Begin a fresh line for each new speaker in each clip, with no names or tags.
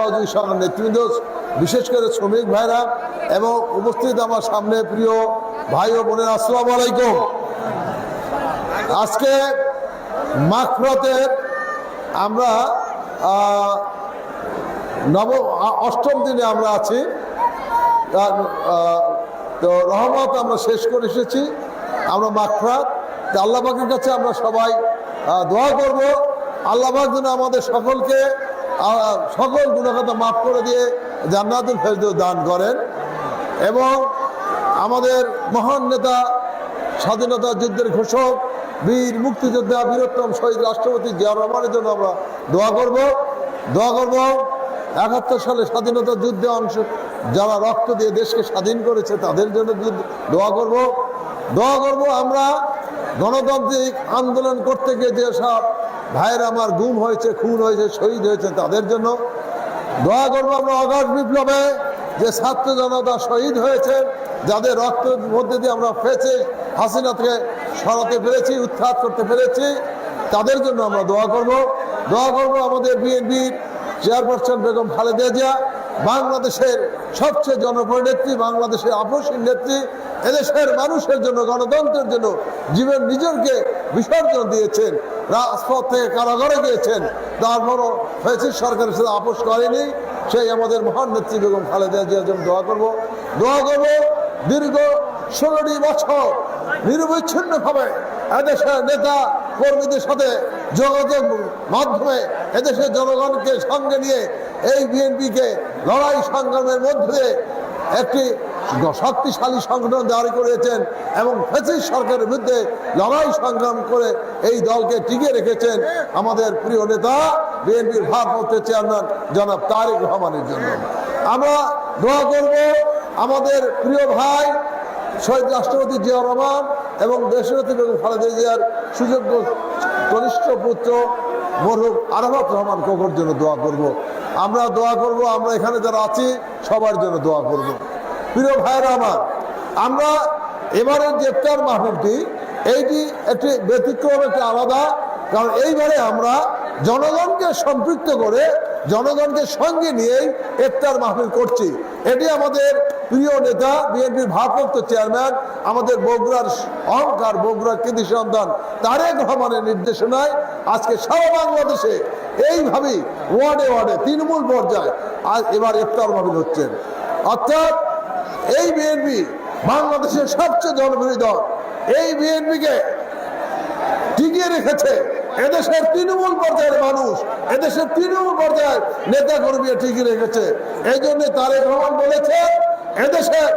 সহযোগী সংঘ নেতৃবৃন্দ, বিশেষ করে শ্রমিক ভাইরা এবং উপস্থিত আমার সামনে প্রিয় ভাই ও বোনেরা, আসসালামু আলাইকুম। আজকে মাগফিরাতের আমরা অষ্টম দিনে আমরা আছি। তো রহমত আমরা শেষ করে এসেছি। আমরা মাগফিরাত আল্লাহ পাকের কাছে আমরা সবাই দোয়া করব, আল্লাহ পাক যেন আমাদের সকলকে সকল গুনাহখাতা মাফ করে দিয়ে জান্নাতুল ফেরদৌস দান করেন এবং আমাদের মহান নেতা, স্বাধীনতা যুদ্ধের ঘোষক, বীর মুক্তিযোদ্ধা, বীরোত্তম শহীদ রাষ্ট্রপতি জিয়াউর রহমানের জন্য আমরা দোয়া করব। 71 সালে স্বাধীনতা যুদ্ধে অংশ যারা রক্ত দিয়ে দেশকে স্বাধীন করেছে তাদের জন্য দোয়া করব। আমরা গণতান্ত্রিক আন্দোলন করতে গিয়ে যেসব ভাইয়ের আমার গুম হয়েছে, খুন হয়েছে, শহীদ হয়েছে তাদের জন্য দোয়া করবো। আমরা অগাস্ট বিপ্লবে যে ছাত্র জনতা শহীদ হয়েছে, যাদের রক্তের মধ্যে দিয়ে আমরা হাসিনাকে সরাতে পেরেছি, উৎখাত করতে পেরেছি, তাদের জন্য আমরা দোয়া করব। আমাদের বিএনপির চেয়ারপারসন বেগম খালেদা জিয়া, বাংলাদেশের সবচেয়ে জনপ্রিয় নেত্রী, বাংলাদেশের আপসীন নেত্রী, এদেশের মানুষের জন্য, গণতন্ত্রের জন্য নিজেকে বিসর্জন দিয়েছেন, রাজপথ থেকে কারাগারে গিয়েছেন, তারপরও ফ্যাসিস্ট সরকারের সাথে আপোষ করেনি। সেই আমাদের মহান নেত্রী বেগম খালেদা জিয়ার জন্য দোয়া করব। দীর্ঘ 16টি বছর নিরবচ্ছিন্নভাবে এদেশের নেতা কর্মীদের সাথে যোগাযোগ মাধ্যমে এদেশের জনগণকে সঙ্গে নিয়ে এই বিএনপিকে লড়াই সংগ্রামের মধ্যে একটি শক্তিশালী সংগঠন দাঁড় করেছেন এবং ফ্যাসিস্ট সরকারের বিরুদ্ধে লড়াই সংগ্রাম করে এই দলকে টিকিয়ে রেখেছেন আমাদের প্রিয় নেতা বিএনপির ভারপ্রাপ্ত চেয়ারম্যান জনাব তারেক রহমানের জন্য। আমরা দোয়া করব আমাদের প্রিয় ভাই শহীদ রাষ্ট্রপতি জিয়াউর রহমান এবং দেশনেত্রী বেগম খালেদা জিয়ার সুযোগ্য কনিষ্ঠ পুত্র মরহুম আরাফাত রহমান কোকোর জন্য দোয়া করব। আমরা এখানে যারা আছি সবার জন্য দোয়া করব। প্রিয় ভাইরা আমার, আমরা এবারের যে ইফতার মাহফিলটি, এইটি একটি ব্যতিক্রম, একটি আলাদা, কারণ এইবারে আমরা জনগণকে সম্পৃক্ত করে জনগণকে সঙ্গে নিয়েই ইফতার মাহফিল করছি। এটি আমাদের প্রিয় নেতা বিএনপির ভারপ্রাপ্ত চেয়ারম্যান, আমাদের বগুড়ার অহংকার, বগুড়ার কৃতি সন্তান তারেক রহমানের নির্দেশনায় আজকে সারা বাংলাদেশে এইভাবেই ওয়ার্ডে ওয়ার্ডে তৃণমূল পর্যায়ে আজ এবার ইফতার মাহফিল হচ্ছে। অর্থাৎ এই বিএনপি বাংলাদেশের সবচেয়ে জনপ্রিয় দল, এই বিএনপিকে টিকিয়ে রেখেছে এদেশের তৃণমূল পর্যায়ের মানুষ, এদেশের তৃণমূল পর্যায়ের নেতা কর্মীরা টিকিয়ে রেখেছে। এই জন্য তারেক রহমান বলেছে এদেশের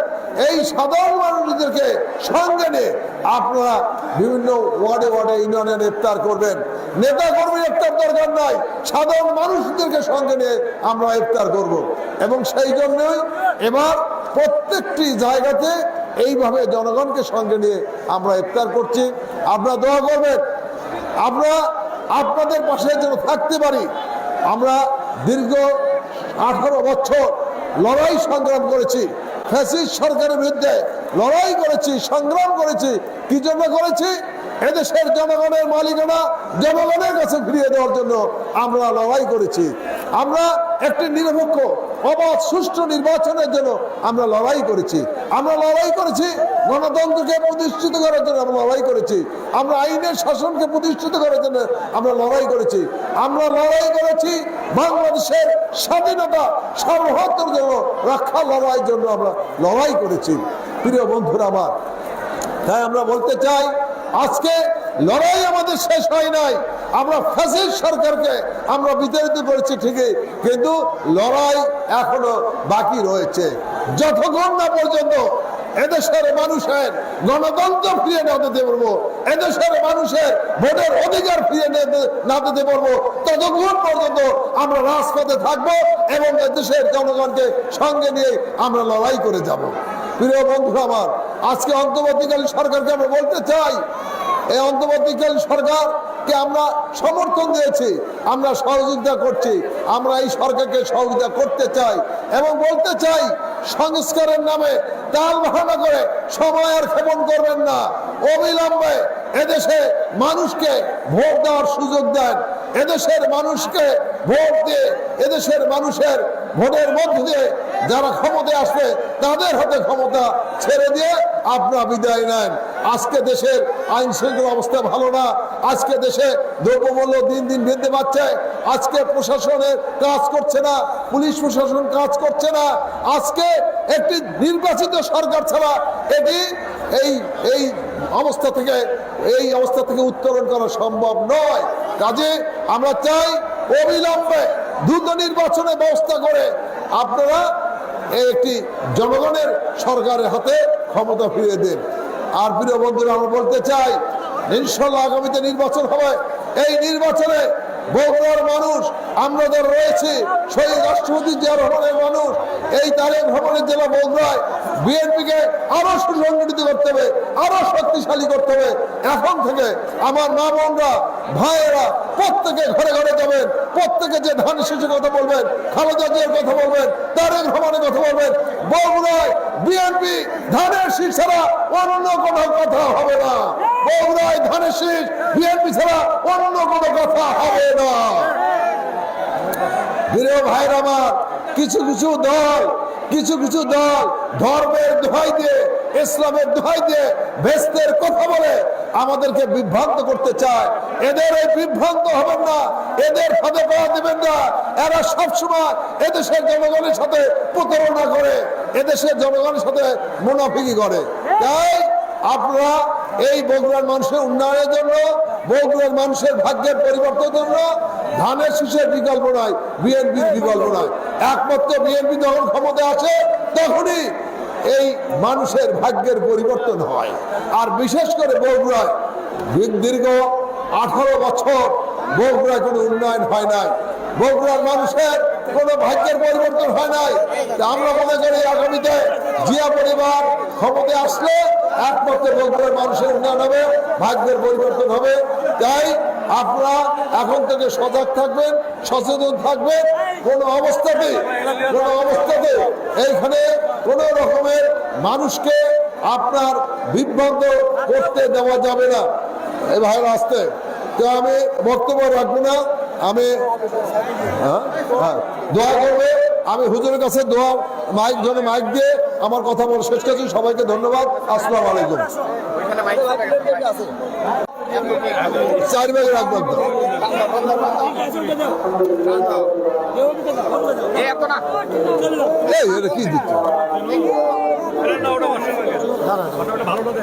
এই সাধারণ মানুষদেরকে সঙ্গে নিয়ে আপনারা বিভিন্ন ওয়ার্ডে ওয়ার্ডে ইউনিয়নের ইফতার করবেন। নেতা কর্মীর ইফতার দরকার নাই, সাধারণ মানুষদেরকে সঙ্গে নিয়ে আমরা ইফতার করব। এবং সেই জন্যই এবার প্রত্যেকটি জায়গাতে এইভাবে জনগণকে সঙ্গে নিয়ে আমরা ইফতার করছি। আপনারা দোয়া করবেন, আমরা আপনাদের পাশে যেন থাকতে পারি। আমরা দীর্ঘ 18 বছর লড়াই সংগ্রাম করেছি, ফ্যাসিস্ট সরকারের বিরুদ্ধে লড়াই করেছি, সংগ্রাম করেছি। কি জন্য করেছি? এদেশের জনগণের মালিকানা জনগণের কাছে ফিরিয়ে দেওয়ার জন্য আমরা লড়াই করেছি। আমরা একটি নিরপেক্ষ, অবাধ, সুষ্ঠু নির্বাচনের জন্য আমরা লড়াই করেছি। আমরা লড়াই করেছি গণতন্ত্রকে প্রতিষ্ঠিত করার জন্য, আমরা লড়াই করেছি। আমরা আইনের শাসনকে প্রতিষ্ঠিত করার জন্য আমরা লড়াই করেছি। আমরা লড়াই করেছি বাংলাদেশের স্বাধীনতা সার্বভৌমত্বের জন্য, রক্ষা লড়াইয়ের জন্য আমরা লড়াই করেছি। প্রিয় বন্ধুরা আমার, তাই আমরা বলতে চাই আজকে লড়াই আমাদের শেষ হয় নাই। আমরা ফ্যাসিস্ট সরকারকে আমরা বিতাড়িত করেছি ঠিকই, কিন্তু লড়াই এখনো বাকি রয়েছে। যতক্ষণ না পর্যন্ত এদেশের মানুষের গণতন্ত্র ফিরিয়ে না দিতে পারবো, এদেশের মানুষের ভোটের অধিকার ফিরিয়ে না দিতে পারবো, ততক্ষণ পর্যন্ত আমরা রাজপথে থাকবো এবং এদেশের জনগণকে সঙ্গে নিয়ে আমরা লড়াই করে যাব। প্রিয় বন্ধু আমার, আজকে অন্তর্বর্তীকালীন সরকারকে আমরা বলতে চাই, এই অন্তর্বর্তীকালীন সরকারকে আমরা সমর্থন দিয়েছি, আমরা সহযোগিতা করছি। আমরা এই সরকারকে সহযোগিতা করতে চাই এবং বলতে চাই সংস্কারের নামে তাল বাহানা করে সময় আর ক্ষেপণ করবেন না। অবিলম্বে এদেশে মানুষকে ভোট দেওয়ার সুযোগ দেন, এদেশের মানুষকে ভোট দিয়ে এদেশের মানুষের ভোটের মধ্য দিয়ে যারা ক্ষমতায় আসবে তাদের হাতে ক্ষমতা ছেড়ে দিয়ে আপনারা বিদায় নেন। আজকে দেশের আইন শৃঙ্খলা অবস্থা ভালো না, আজকে দেশে দ্রব্যমূল্য দিন দিন বৃদ্ধি পাচ্ছে, আজকে প্রশাসনের কাজ করছে না, পুলিশ প্রশাসন কাজ করছে না। আজকে একটি নির্বাচিত সরকার ছাড়া এটি এই অবস্থা থেকে উত্তরণ করা সম্ভব নয়। কাজে আমরা চাই অবিলম্বে দ্রুত নির্বাচনের ব্যবস্থা করে আপনারা একটি জনগণের সরকারের হাতে ক্ষমতা ফিরিয়ে দেন। আর প্রিয় বন্ধুরা, আমরা বলতে চাই ইনশাআল্লাহ আগামীতে নির্বাচন হবে। এই নির্বাচনে বগুড়ার মানুষ, আমরা যারা রয়েছে শহীদ রাষ্ট্রপতি জিয়া রহমানের মানুষ, এই তারেক রহমানের জেলা বগুড়ায় বিএনপিকে আরো সুসংগঠিত করতে হবে, আরো শক্তিশালী করতে হবে। এখন থেকে আমার মা বোনরা, ভাইয়েরা প্রত্যেকে ঘরে ঘরে যাবেন, প্রত্যেকে যে ধান শিশুর কথা বলবেন, খালেদা জিয়ার কথা বলবেন, তারেক রহমানের কথা বলবেন। বগুড়ায় বিএনপি ধানের শীষ ছাড়া অন্য কোনো কথা হবে না। বগুড়ায় ধানের শীষ বিএনপি ছাড়া অন্য কোনো কথা হবে না। প্রিয় ভাইরা আমার, কিছু কিছু দল ধর্মের দোহাই দিয়ে, ইসলামের দোহাই দিয়ে ভেস্তের কথা বলে আমাদেরকে বিভ্রান্ত করতে চায়। এদের এই বিভ্রান্ত হবেন না, এদের ফাঁদে পা দেবেন না। এরা সবসময় এদেশের জনগণের সাথে প্রতারণা করে, এদেশের জনগণের সাথে মুনাফিকি করে। তাই আপনারা এই বগুড়ার মানুষের উন্নয়নের জন্য, বগুড়ার মানুষের ভাগ্যের পরিবর্তনের জন্য ধানের শীষের বিকল্প নয়, বিএনপির বিকল্প নয়। একমাত্র বিএনপি যখন ক্ষমতায় আসে তখনই এই মানুষের ভাগ্যের পরিবর্তন হয়। আর বিশেষ করে বগুড়ায় দীর্ঘ 18 বছর বগুড়ায় কোনো উন্নয়ন হয় নাই, বগুড়ার মানুষের কোনো ভাগ্যের পরিবর্তন হয় নাই। আমরা মনে করি আগামীতে জিয়া পরিবার ক্ষমতায় আসলে একমাত্র বগুড়ার মানুষের উন্নয়ন হবে, ভাগ্যের পরিবর্তন হবে। তাই আপনারা এখন থেকে সজাগ থাকবেন, সচেতন থাকবেন। কোনো অবস্থাতে এইখানে কোনো রকমের মানুষকে আপনার বিভ্রান্ত করতে দেওয়া যাবে না। এই ভাইয়ের আসতে তো আমি বক্তব্য রাখবো না, আমি দোয়া করবে। আমি হুজুরের কাছে দোয়া মাইক দিয়ে আমার কথা বলে শেষ করছি। সবাইকে ধন্যবাদ। আসসালামু আলাইকুম। 4 ভাগে রাখবো। এটা কি দিচ্ছে?
ভালো